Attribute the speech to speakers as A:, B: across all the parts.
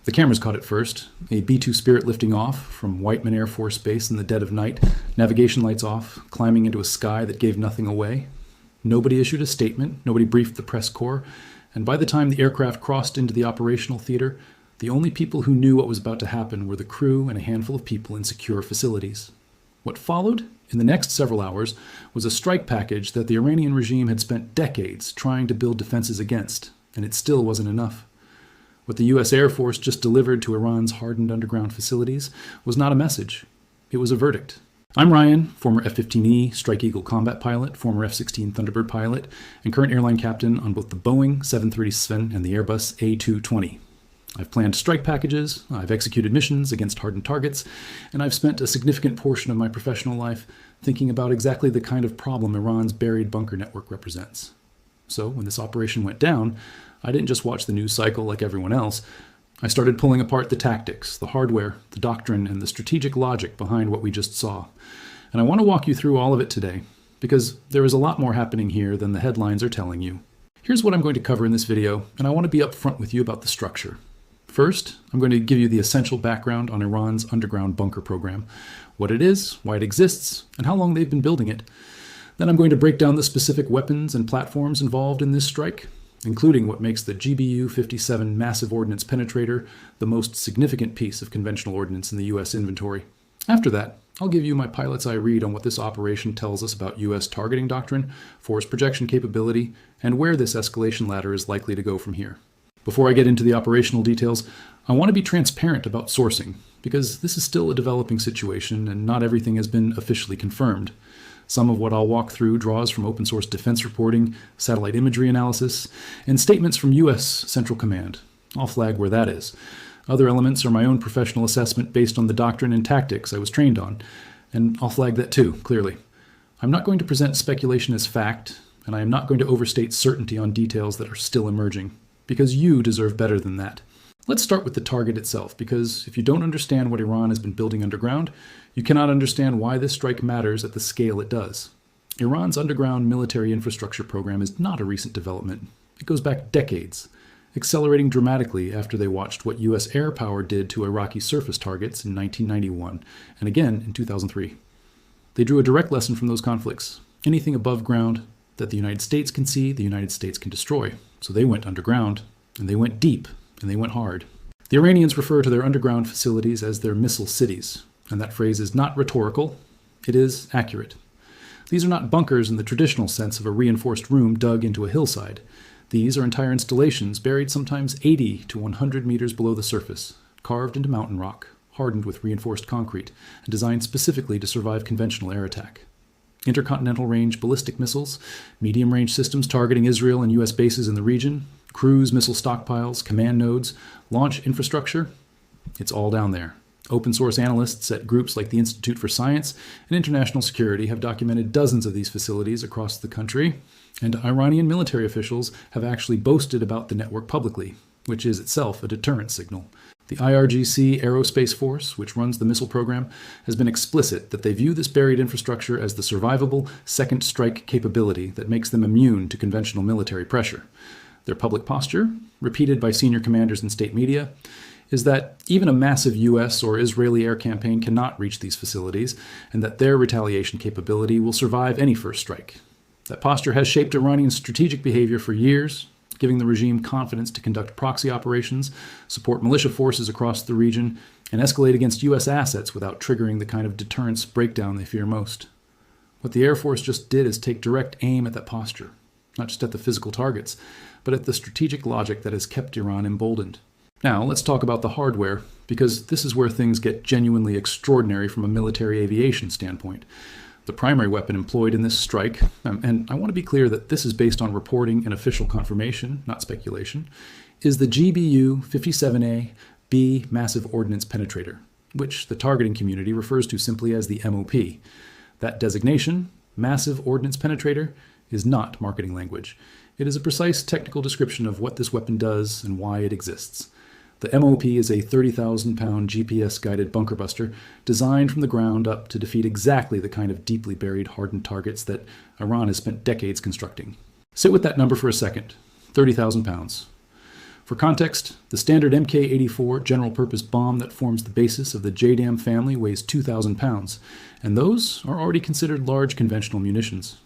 A: The cameras caught it first, a B-2 Spirit lifting off from Whiteman Air Force Base in the dead of night, navigation lights off, climbing into a sky that gave nothing away. Nobody issued a statement, nobody briefed the press corps, and by the time the aircraft crossed into the operational theater, the only people who knew what was about to happen were the crew and a handful of people in secure facilities. What followed, in the next several hours, was a strike package that the Iranian regime had spent decades trying to build defenses against, and it still wasn't enough. What the U.S. Air Force just delivered to Iran's hardened underground facilities was not a message. It was a verdict. I'm Ryan, former F-15E Strike Eagle combat pilot, former F-16 Thunderbird pilot, and current airline captain on both the Boeing 737 and the Airbus A220. I've planned strike packages, I've executed missions against hardened targets, and I've spent a significant portion of my professional life thinking about exactly the kind of problem Iran's buried bunker network represents. So when this operation went down, I didn't just watch the news cycle like everyone else. I started pulling apart the tactics, the hardware, the doctrine, and the strategic logic behind what we just saw. And I want to walk you through all of it today, because there is a lot more happening here than the headlines are telling you. Here's what I'm going to cover in this video, and I want to be upfront with you about the structure. First, I'm going to give you the essential background on Iran's underground bunker program, what it is, why it exists, and how long they've been building it. Then I'm going to break down the specific weapons and platforms involved in this strike, including what makes the GBU-57 Massive Ordnance Penetrator the most significant piece of conventional ordnance in the U.S. inventory. After that, I'll give you my pilot's eye read on what this operation tells us about U.S. targeting doctrine, force projection capability, and where this escalation ladder is likely to go from here. Before I get into the operational details, I want to be transparent about sourcing, because this is still a developing situation and not everything has been officially confirmed. Some of what I'll walk through draws from open source defense reporting, satellite imagery analysis, and statements from U.S. Central Command. I'll flag where that is. Other elements are my own professional assessment based on the doctrine and tactics I was trained on, and I'll flag that too, clearly. I'm not going to present speculation as fact, and I am not going to overstate certainty on details that are still emerging, because you deserve better than that. Let's start with the target itself, because if you don't understand what Iran has been building underground, you cannot understand why this strike matters at the scale it does. Iran's underground military infrastructure program is not a recent development. It goes back decades, accelerating dramatically after they watched what U.S. air power did to Iraqi surface targets in 1991, and again in 2003. They drew a direct lesson from those conflicts. Anything above ground that the United States can see, the United States can destroy. So they went underground, and they went deep, and they went hard. The Iranians refer to their underground facilities as their missile cities, and that phrase is not rhetorical, it is accurate. These are not bunkers in the traditional sense of a reinforced room dug into a hillside. These are entire installations buried sometimes 80 to 100 meters below the surface, carved into mountain rock, hardened with reinforced concrete, and designed specifically to survive conventional air attack. Intercontinental range ballistic missiles, medium range systems targeting Israel and U.S. bases in the region, cruise missile stockpiles, command nodes, launch infrastructure, it's all down there. Open source analysts at groups like the Institute for Science and International Security have documented dozens of these facilities across the country, and Iranian military officials have actually boasted about the network publicly, which is itself a deterrent signal. The IRGC Aerospace Force, which runs the missile program, has been explicit that they view this buried infrastructure as the survivable second strike capability that makes them immune to conventional military pressure. Their public posture, repeated by senior commanders in state media, is that even a massive U.S. or Israeli air campaign cannot reach these facilities, and that their retaliation capability will survive any first strike. That posture has shaped Iranian strategic behavior for years, giving the regime confidence to conduct proxy operations, support militia forces across the region, and escalate against U.S. assets without triggering the kind of deterrence breakdown they fear most. What the Air Force just did is take direct aim at that posture, not just at the physical targets, but at the strategic logic that has kept Iran emboldened. Now, let's talk about the hardware, because this is where things get genuinely extraordinary from a military aviation standpoint. The primary weapon employed in this strike, and I want to be clear that this is based on reporting and official confirmation, not speculation, is the GBU-57 B Massive Ordnance Penetrator, which the targeting community refers to simply as the MOP. That designation, Massive Ordnance Penetrator, is not marketing language. It is a precise technical description of what this weapon does and why it exists. The MOP is a 30,000-pound GPS-guided bunker buster designed from the ground up to defeat exactly the kind of deeply buried hardened targets that Iran has spent decades constructing. Sit with that number for a second, 30,000 pounds. For context, the standard Mk-84 general-purpose bomb that forms the basis of the JDAM family weighs 2,000 pounds, and those are already considered large conventional munitions.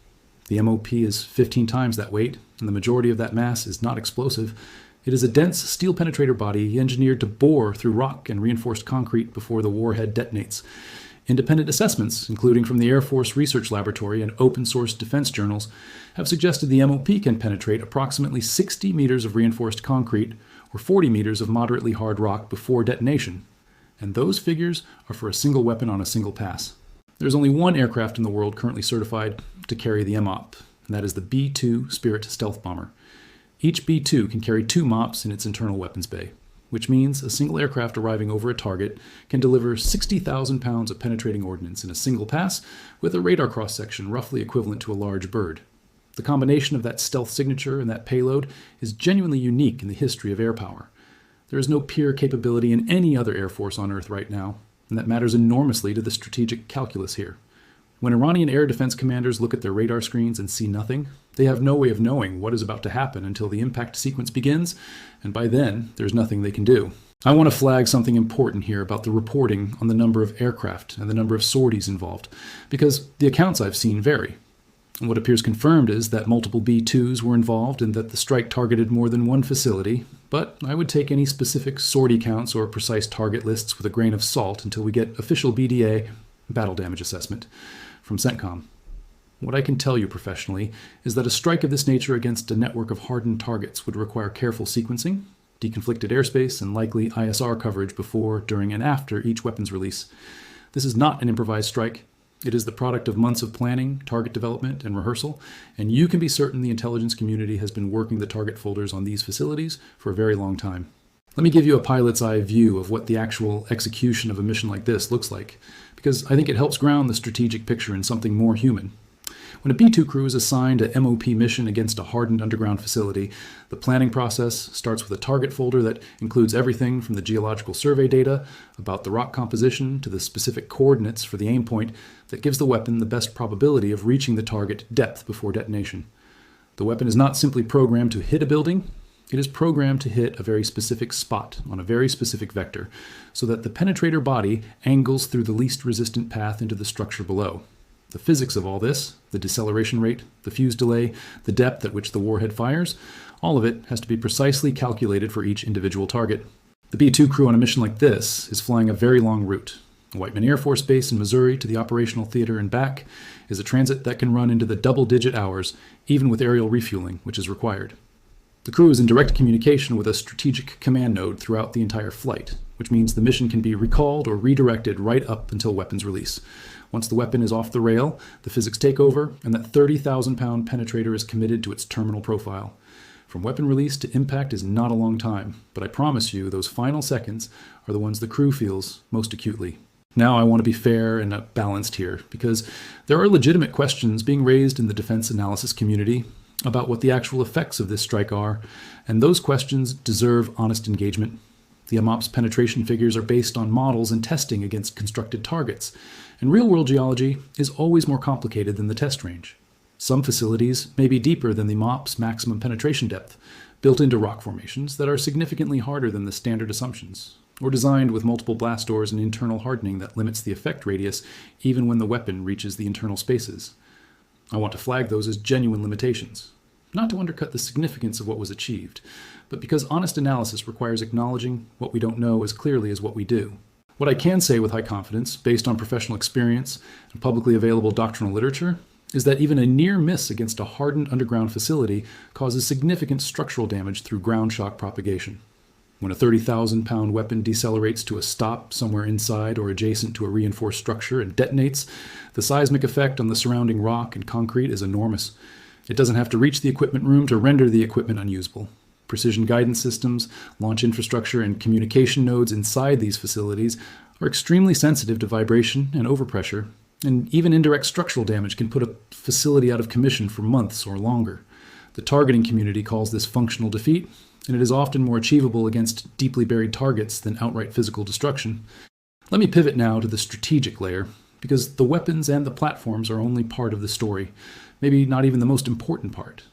A: The MOP is 15 times that weight, and the majority of that mass is not explosive. It is a dense steel penetrator body engineered to bore through rock and reinforced concrete before the warhead detonates. Independent assessments, including from the Air Force Research Laboratory and open-source defense journals, have suggested the MOP can penetrate approximately 60 meters of reinforced concrete or 40 meters of moderately hard rock before detonation. And those figures are for a single weapon on a single pass. There's only one aircraft in the world currently certified to carry the MOP, and that is the B-2 Spirit stealth bomber. Each B-2 can carry 2 MOPs in its internal weapons bay, which means a single aircraft arriving over a target can deliver 60,000 pounds of penetrating ordnance in a single pass with a radar cross-section roughly equivalent to a large bird. The combination of that stealth signature and that payload is genuinely unique in the history of air power. There is no peer capability in any other air force on Earth right now, and that matters enormously to the strategic calculus here. When Iranian air defense commanders look at their radar screens and see nothing, they have no way of knowing what is about to happen until the impact sequence begins, and by then, there's nothing they can do. I want to flag something important here about the reporting on the number of aircraft and the number of sorties involved, because the accounts I've seen vary. And what appears confirmed is that multiple B-2s were involved and that the strike targeted more than one facility, but I would take any specific sortie counts or precise target lists with a grain of salt until we get official BDA, battle damage assessment, from CENTCOM. What I can tell you professionally is that a strike of this nature against a network of hardened targets would require careful sequencing, deconflicted airspace, and likely ISR coverage before, during, and after each weapons release. This is not an improvised strike. It is the product of months of planning, target development, and rehearsal, and you can be certain the intelligence community has been working the target folders on these facilities for a very long time. Let me give you a pilot's eye view of what the actual execution of a mission like this looks like, because I think it helps ground the strategic picture in something more human. When a B-2 crew is assigned a MOP mission against a hardened underground facility, the planning process starts with a target folder that includes everything from the geological survey data about the rock composition to the specific coordinates for the aim point that gives the weapon the best probability of reaching the target depth before detonation. The weapon is not simply programmed to hit a building. It is programmed to hit a very specific spot on a very specific vector, so that the penetrator body angles through the least resistant path into the structure below. The physics of all this, the deceleration rate, the fuse delay, the depth at which the warhead fires, all of it has to be precisely calculated for each individual target. The B-2 crew on a mission like this is flying a very long route. Whiteman Air Force Base in Missouri to the operational theater and back is a transit that can run into the double-digit hours, even with aerial refueling, which is required. The crew is in direct communication with a strategic command node throughout the entire flight, which means the mission can be recalled or redirected right up until weapons release. Once the weapon is off the rail, the physics take over, and that 30,000-pound penetrator is committed to its terminal profile. From weapon release to impact is not a long time, but I promise you those final seconds are the ones the crew feels most acutely. Now I want to be fair and balanced here, because there are legitimate questions being raised in the defense analysis community about what the actual effects of this strike are, and those questions deserve honest engagement. The MOP's penetration figures are based on models and testing against constructed targets, and real-world geology is always more complicated than the test range. Some facilities may be deeper than the MOP's maximum penetration depth, built into rock formations that are significantly harder than the standard assumptions, or designed with multiple blast doors and internal hardening that limits the effect radius even when the weapon reaches the internal spaces. I want to flag those as genuine limitations, not to undercut the significance of what was achieved, but because honest analysis requires acknowledging what we don't know as clearly as what we do. What I can say with high confidence, based on professional experience and publicly available doctrinal literature, is that even a near miss against a hardened underground facility causes significant structural damage through ground shock propagation. When a 30,000-pound weapon decelerates to a stop somewhere inside or adjacent to a reinforced structure and detonates, the seismic effect on the surrounding rock and concrete is enormous. It doesn't have to reach the equipment room to render the equipment unusable. Precision guidance systems, launch infrastructure, and communication nodes inside these facilities are extremely sensitive to vibration and overpressure, and even indirect structural damage can put a facility out of commission for months or longer. The targeting community calls this functional defeat, and it is often more achievable against deeply buried targets than outright physical destruction. Let me pivot now to the strategic layer, because the weapons and the platforms are only part of the story, maybe not even the most important part.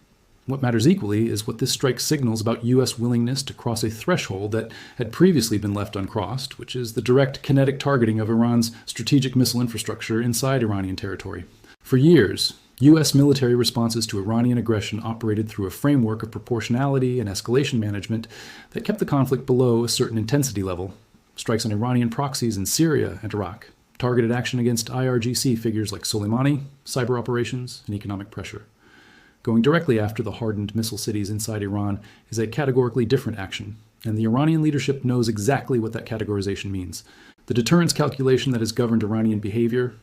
A: What matters equally is what this strike signals about U.S. willingness to cross a threshold that had previously been left uncrossed, which is the direct kinetic targeting of Iran's strategic missile infrastructure inside Iranian territory. For years, U.S. military responses to Iranian aggression operated through a framework of proportionality and escalation management that kept the conflict below a certain intensity level. Strikes on Iranian proxies in Syria and Iraq, targeted action against IRGC figures like Soleimani, cyber operations, and economic pressure. Going directly after the hardened missile cities inside Iran is a categorically different action, and the Iranian leadership knows exactly what that categorization means. The deterrence calculation that has governed Iranian behavior,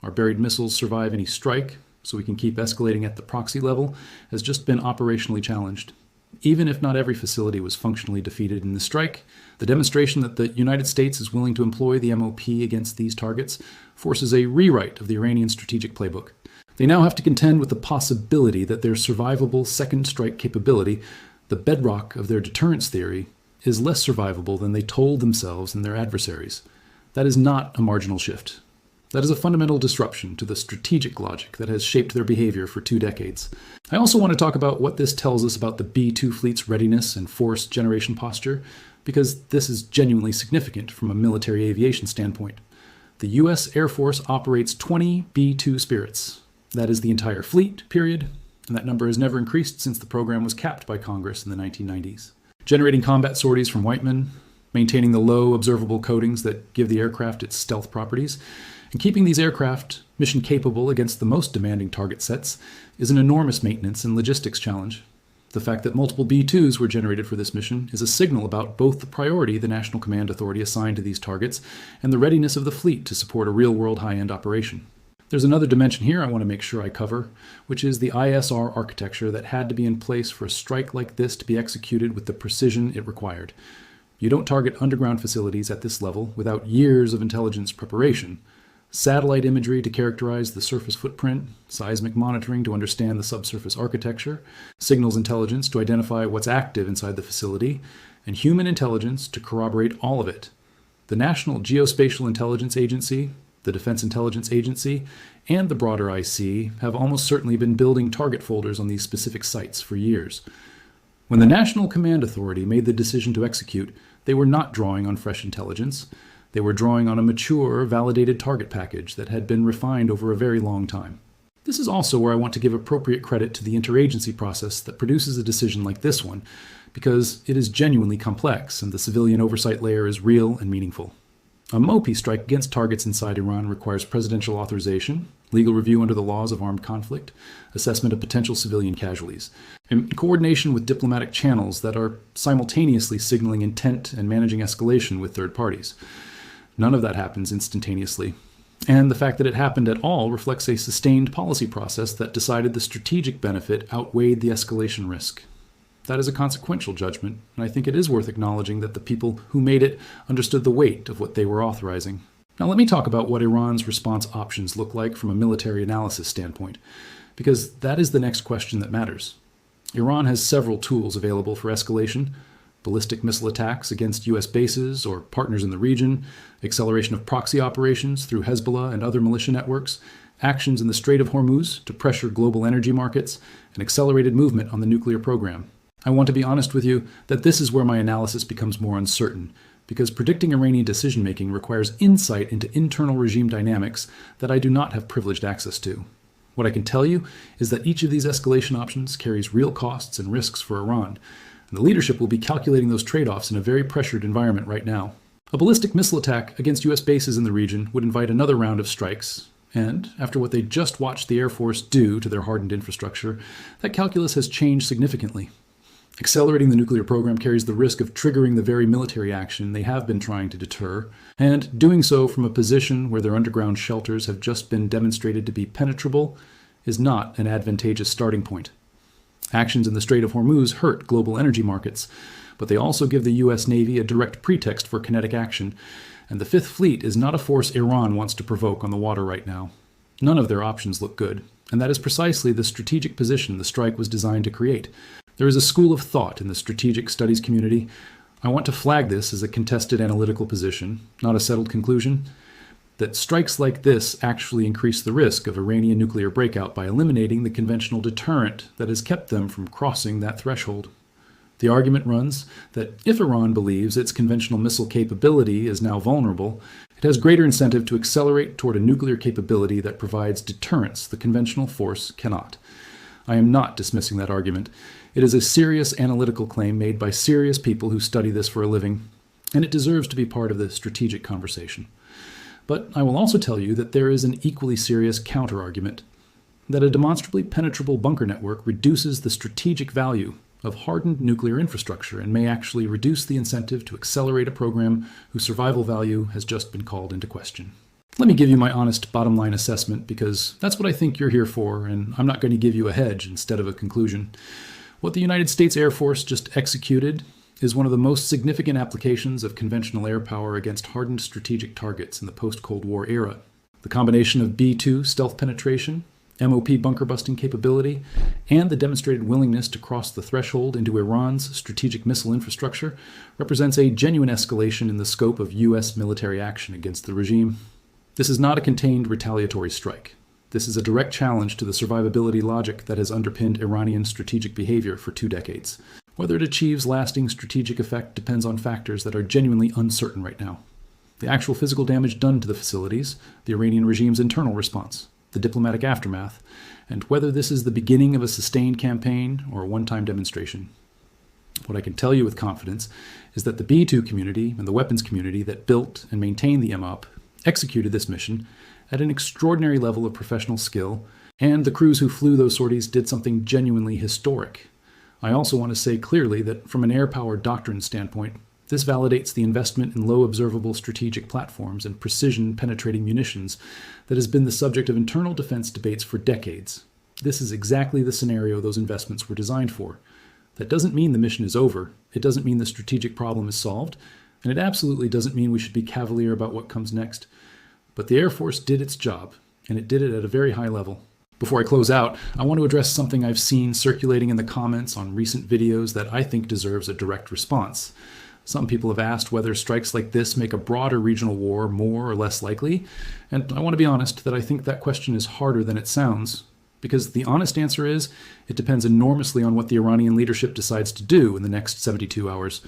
A: our buried missiles survive any strike, so we can keep escalating at the proxy level, has just been operationally challenged. Even if not every facility was functionally defeated in the strike, the demonstration that the United States is willing to employ the MOP against these targets forces a rewrite of the Iranian strategic playbook. They now have to contend with the possibility that their survivable second strike capability, the bedrock of their deterrence theory, is less survivable than they told themselves and their adversaries. That is not a marginal shift. That is a fundamental disruption to the strategic logic that has shaped their behavior for 2 decades. I also want to talk about what this tells us about the B-2 fleet's readiness and force generation posture, because this is genuinely significant from a military aviation standpoint. The U.S. Air Force operates 20 B-2 Spirits. That is the entire fleet, period, and that number has never increased since the program was capped by Congress in the 1990s. Generating combat sorties from Whiteman, maintaining the low observable coatings that give the aircraft its stealth properties, and keeping these aircraft mission capable against the most demanding target sets is an enormous maintenance and logistics challenge. The fact that multiple B-2s were generated for this mission is a signal about both the priority the National Command Authority assigned to these targets and the readiness of the fleet to support a real-world high-end operation. There's another dimension here I want to make sure I cover, which is the ISR architecture that had to be in place for a strike like this to be executed with the precision it required. You don't target underground facilities at this level without years of intelligence preparation. Satellite imagery to characterize the surface footprint, seismic monitoring to understand the subsurface architecture, signals intelligence to identify what's active inside the facility, and human intelligence to corroborate all of it. The National Geospatial Intelligence Agency, the Defense Intelligence Agency, and the broader IC have almost certainly been building target folders on these specific sites for years. When the National Command Authority made the decision to execute, they were not drawing on fresh intelligence. They were drawing on a mature, validated target package that had been refined over a very long time. This is also where I want to give appropriate credit to the interagency process that produces a decision like this one, because it is genuinely complex and the civilian oversight layer is real and meaningful. A MOP strike against targets inside Iran requires presidential authorization, legal review under the laws of armed conflict, assessment of potential civilian casualties, and coordination with diplomatic channels that are simultaneously signaling intent and managing escalation with third parties. None of that happens instantaneously. And the fact that it happened at all reflects a sustained policy process that decided the strategic benefit outweighed the escalation risk. That is a consequential judgment, and I think it is worth acknowledging that the people who made it understood the weight of what they were authorizing. Now let me talk about what Iran's response options look like from a military analysis standpoint, because that is the next question that matters. Iran has several tools available for escalation: ballistic missile attacks against U.S. bases or partners in the region, acceleration of proxy operations through Hezbollah and other militia networks, actions in the Strait of Hormuz to pressure global energy markets, and accelerated movement on the nuclear program. I want to be honest with you that this is where my analysis becomes more uncertain, because predicting Iranian decision-making requires insight into internal regime dynamics that I do not have privileged access to. What I can tell you is that each of these escalation options carries real costs and risks for Iran, and the leadership will be calculating those trade-offs in a very pressured environment right now. A ballistic missile attack against U.S. bases in the region would invite another round of strikes, and after what they just watched the Air Force do to their hardened infrastructure, that calculus has changed significantly. Accelerating the nuclear program carries the risk of triggering the very military action they have been trying to deter, and doing so from a position where their underground shelters have just been demonstrated to be penetrable is not an advantageous starting point. Actions in the Strait of Hormuz hurt global energy markets, but they also give the U.S. Navy a direct pretext for kinetic action, and the Fifth Fleet is not a force Iran wants to provoke on the water right now. None of their options look good, and that is precisely the strategic position the strike was designed to create. There is a school of thought in the strategic studies community. I want to flag this as a contested analytical position, not a settled conclusion, that strikes like this actually increase the risk of Iranian nuclear breakout by eliminating the conventional deterrent that has kept them from crossing that threshold. The argument runs that if Iran believes its conventional missile capability is now vulnerable, it has greater incentive to accelerate toward a nuclear capability that provides deterrence the conventional force cannot. I am not dismissing that argument. It is a serious analytical claim made by serious people who study this for a living, and it deserves to be part of the strategic conversation. But I will also tell you that there is an equally serious counter-argument, that a demonstrably penetrable bunker network reduces the strategic value of hardened nuclear infrastructure and may actually reduce the incentive to accelerate a program whose survival value has just been called into question. Let me give you my honest bottom line assessment, because that's what I think you're here for, and I'm not going to give you a hedge instead of a conclusion. What the United States Air Force just executed is one of the most significant applications of conventional air power against hardened strategic targets in the post-Cold War era. The combination of B-2 stealth penetration, MOP bunker-busting capability, and the demonstrated willingness to cross the threshold into Iran's strategic missile infrastructure represents a genuine escalation in the scope of U.S. military action against the regime. This is not a contained retaliatory strike. This is a direct challenge to the survivability logic that has underpinned Iranian strategic behavior for 2 decades. Whether it achieves lasting strategic effect depends on factors that are genuinely uncertain right now. The actual physical damage done to the facilities, the Iranian regime's internal response, the diplomatic aftermath, and whether this is the beginning of a sustained campaign or a one-time demonstration. What I can tell you with confidence is that the B-2 community and the weapons community that built and maintained the MOP executed this mission at an extraordinary level of professional skill, and the crews who flew those sorties did something genuinely historic. I also want to say clearly that from an air power doctrine standpoint, this validates the investment in low observable strategic platforms and precision penetrating munitions that has been the subject of internal defense debates for decades. This is exactly the scenario those investments were designed for. That doesn't mean the mission is over, it doesn't mean the strategic problem is solved, and it absolutely doesn't mean we should be cavalier about what comes next. But the Air Force did its job, and it did it at a very high level. Before I close out, I want to address something I've seen circulating in the comments on recent videos that I think deserves a direct response. Some people have asked whether strikes like this make a broader regional war more or less likely, and I want to be honest that I think that question is harder than it sounds, because the honest answer is it depends enormously on what the Iranian leadership decides to do in the next 72 hours.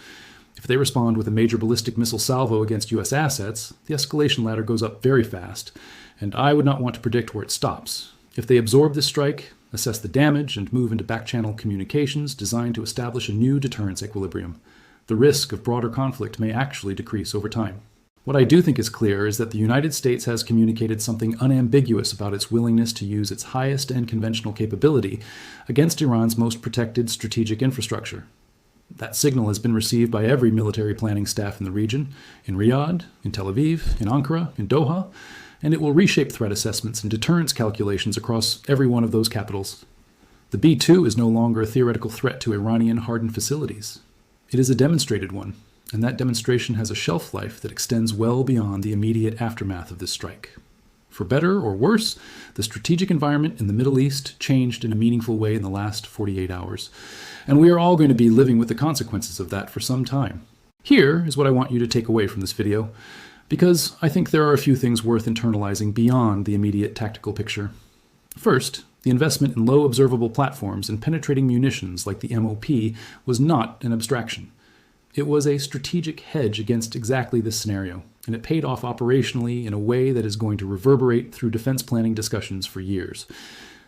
A: If they respond with a major ballistic missile salvo against U.S. assets, the escalation ladder goes up very fast, and I would not want to predict where it stops. If they absorb this strike, assess the damage, and move into back-channel communications designed to establish a new deterrence equilibrium, the risk of broader conflict may actually decrease over time. What I do think is clear is that the United States has communicated something unambiguous about its willingness to use its highest and conventional capability against Iran's most protected strategic infrastructure. That signal has been received by every military planning staff in the region, in Riyadh, in Tel Aviv, in Ankara, in Doha, and it will reshape threat assessments and deterrence calculations across every one of those capitals. The B-2 is no longer a theoretical threat to Iranian hardened facilities. It is a demonstrated one, and that demonstration has a shelf life that extends well beyond the immediate aftermath of this strike. For better or worse, the strategic environment in the Middle East changed in a meaningful way in the last 48 hours, and we are all going to be living with the consequences of that for some time. Here is what I want you to take away from this video, because I think there are a few things worth internalizing beyond the immediate tactical picture. First, the investment in low observable platforms and penetrating munitions like the MOP was not an abstraction. It was a strategic hedge against exactly this scenario, and it paid off operationally in a way that is going to reverberate through defense planning discussions for years.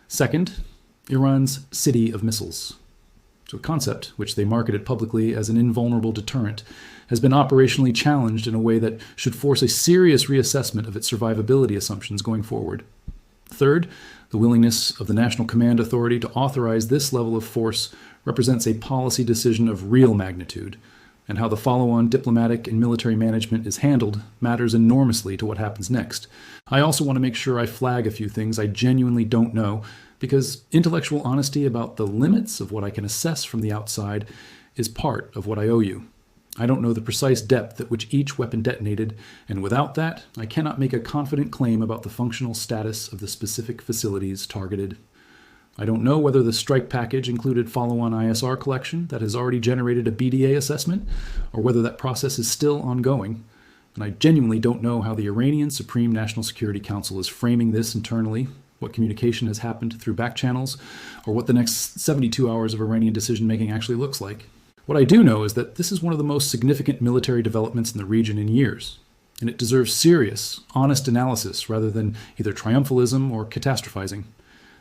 A: Second, Iran's city of missiles. So a concept, which they marketed publicly as an invulnerable deterrent, has been operationally challenged in a way that should force a serious reassessment of its survivability assumptions going forward. Third, the willingness of the National Command Authority to authorize this level of force represents a policy decision of real magnitude, and how the follow-on diplomatic and military management is handled matters enormously to what happens next. I also want to make sure I flag a few things I genuinely don't know, because intellectual honesty about the limits of what I can assess from the outside is part of what I owe you. I don't know the precise depth at which each weapon detonated, and without that, I cannot make a confident claim about the functional status of the specific facilities targeted. I don't know whether the strike package included follow-on ISR collection that has already generated a BDA assessment, or whether that process is still ongoing. And I genuinely don't know how the Iranian Supreme National Security Council is framing this internally, what communication has happened through back channels, or what the next 72 hours of Iranian decision-making actually looks like. What I do know is that this is one of the most significant military developments in the region in years, and it deserves serious, honest analysis rather than either triumphalism or catastrophizing.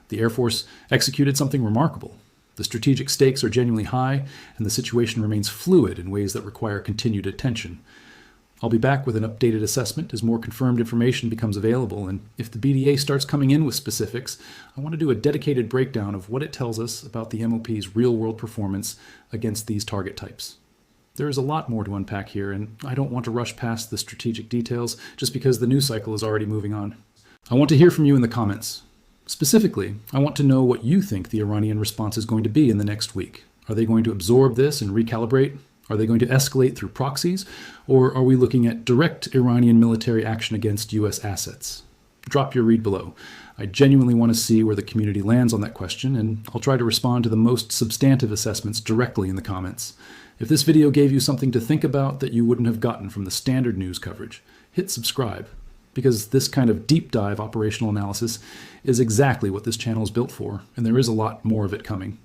A: The Air Force executed something remarkable. The strategic stakes are genuinely high, and the situation remains fluid in ways that require continued attention. I'll be back with an updated assessment as more confirmed information becomes available, and if the BDA starts coming in with specifics, I want to do a dedicated breakdown of what it tells us about the MOP's real-world performance against these target types. There is a lot more to unpack here, and I don't want to rush past the strategic details just because the news cycle is already moving on. I want to hear from you in the comments. Specifically, I want to know what you think the Iranian response is going to be in the next week. Are they going to absorb this and recalibrate? Are they going to escalate through proxies? Or are we looking at direct Iranian military action against U.S. assets? Drop your read below. I genuinely want to see where the community lands on that question, and I'll try to respond to the most substantive assessments directly in the comments. If this video gave you something to think about that you wouldn't have gotten from the standard news coverage, hit subscribe, because this kind of deep dive operational analysis is exactly what this channel is built for, and there is a lot more of it coming.